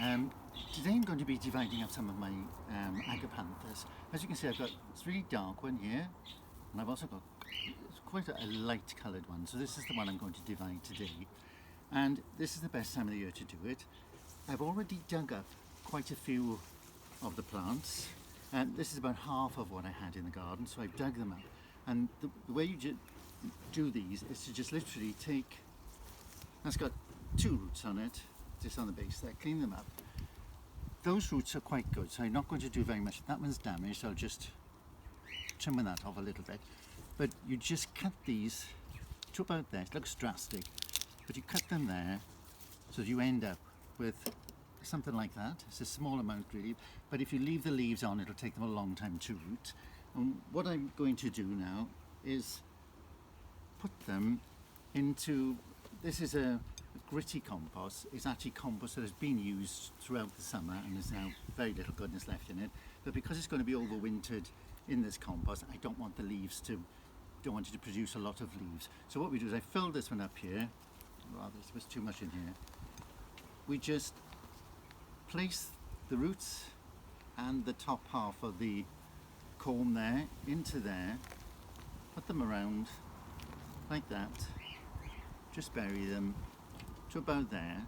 Today I'm going to be dividing up some of my Agapanthus. As you can see, I've got this really dark one here, and I've also got quite a light coloured one. So this is the one I'm going to divide today. And this is the best time of the year to do it. I've already dug up quite a few of the plants. And this is about half of what I had in the garden, so I've dug them up. And the way you do these is to just literally take, that's got 2 roots on it, just on the base there, clean them up. Those roots are quite good, so I'm not going to do very much. That one's damaged, so I'll just trim that off a little bit. But you just cut these to about there. It looks drastic, but you cut them there so that you end up with something like that. It's a small amount really, but if you leave the leaves on, it'll take them a long time to root. And what I'm going to do now is put them into, this is a gritty compost. It's actually compost that has been used throughout the summer and there's now very little goodness left in it. But because it's going to be overwintered in this compost, I don't want it to produce a lot of leaves. So what we do is I fill this one up here. Rather, there was too much in here. We just place the roots and the top half of the comb there into there, put them around like that, just bury them to about there,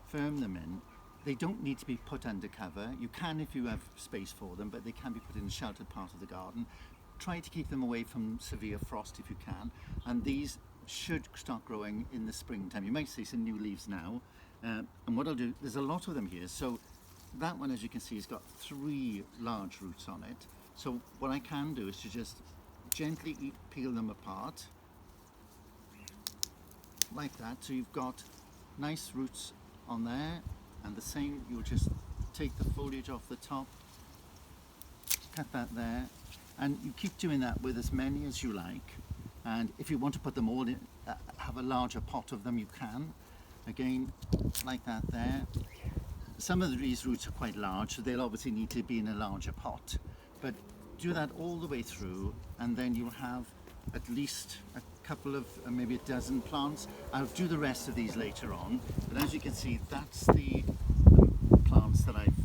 firm them in. They don't need to be put under cover. You can if you have space for them, but they can be put in a sheltered part of the garden. Try to keep them away from severe frost if you can, and these should start growing in the springtime. You might see some new leaves now, and what I'll do, there's a lot of them here, so that one, as you can see, has got 3 large roots on it. So what I can do is to just gently peel them apart like that, so you've got nice roots on there, and the same, you'll just take the foliage off the top, cut that there, and you keep doing that with as many as you like. And if you want to put them all in, have a larger pot of them, you can, again like that there. Some of these roots are quite large, so they'll obviously need to be in a larger pot, but do that all the way through, and then you'll have at least a couple of maybe a dozen plants. I'll do the rest of these later on, but as you can see, that's the plants that I've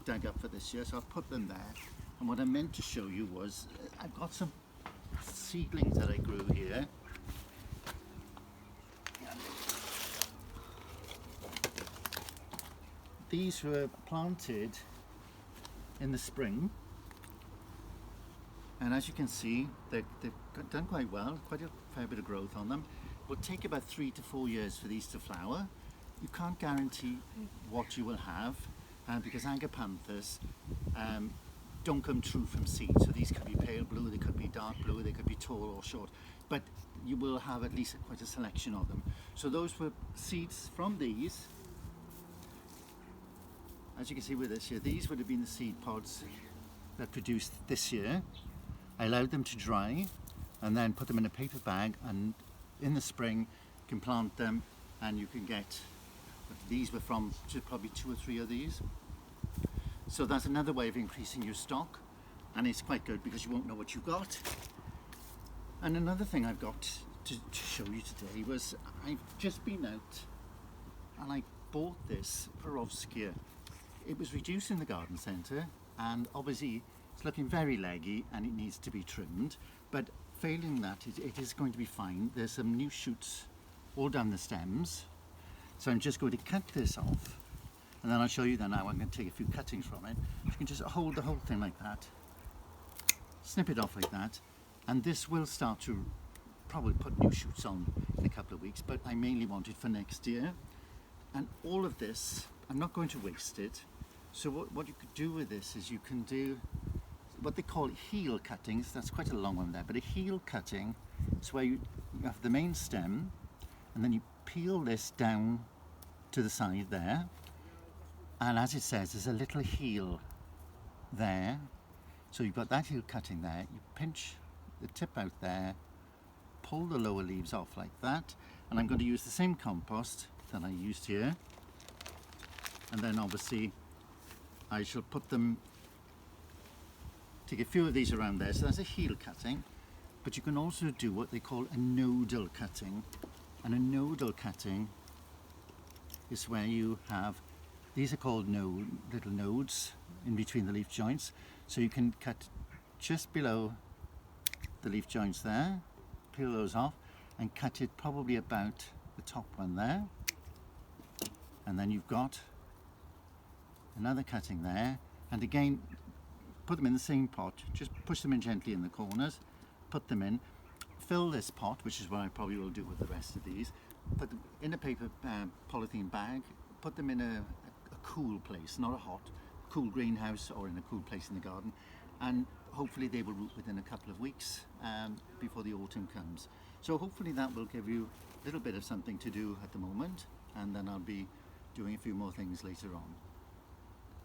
dug up for this year, so I'll put them there. And what I meant to show you was I've got some seedlings that I grew here. These were planted in the spring, and as you can see, they've done quite well, quite a fair bit of growth on them. It will take about 3 to 4 years for these to flower. You can't guarantee what you will have, because Agapanthus don't come true from seed. So these could be pale blue, they could be dark blue, they could be tall or short, but you will have at least quite a selection of them. So those were seeds from these. As you can see with this here, these would have been the seed pods that produced this year. I allowed them to dry and then put them in a paper bag, and in the spring you can plant them, and you can get, these were from probably 2 or 3 of these. So that's another way of increasing your stock, and it's quite good because you won't know what you got. And another thing I've got to show you today was I've just been out and I bought this Perovskia. It was reduced in the garden centre, and obviously it's looking very leggy and it needs to be trimmed, but failing that it is going to be fine. There's some new shoots all down the stems, so I'm just going to cut this off, and then I'll show you that now. I'm going to take a few cuttings from it. You can just hold the whole thing like that, snip it off like that, and this will start to probably put new shoots on in a couple of weeks, but I mainly want it for next year. And all of this, I'm not going to waste it. So what you could do with this is you can do what they call heel cuttings. That's quite a long one there, but a heel cutting is where you have the main stem, and then you peel this down to the side there, and as it says, there's a little heel there. So you've got that heel cutting there, you pinch the tip out there, pull the lower leaves off like that, and I'm going to use the same compost that I used here, and then obviously I shall put them, take a few of these around there. So that's a heel cutting, but you can also do what they call a nodal cutting, and a nodal cutting is where you have These are called little nodes in between the leaf joints. So you can cut just below the leaf joints there, peel those off, and cut it probably about the top one there. And then you've got another cutting there, and again put them in the same pot, just push them in gently in the corners, put them in, fill this pot, which is what I probably will do with the rest of these, put them in a paper polythene bag, put them in a cool place, not a hot, cool greenhouse or in a cool place in the garden, and hopefully they will root within a couple of weeks before the autumn comes. So hopefully that will give you a little bit of something to do at the moment, and then I'll be doing a few more things later on.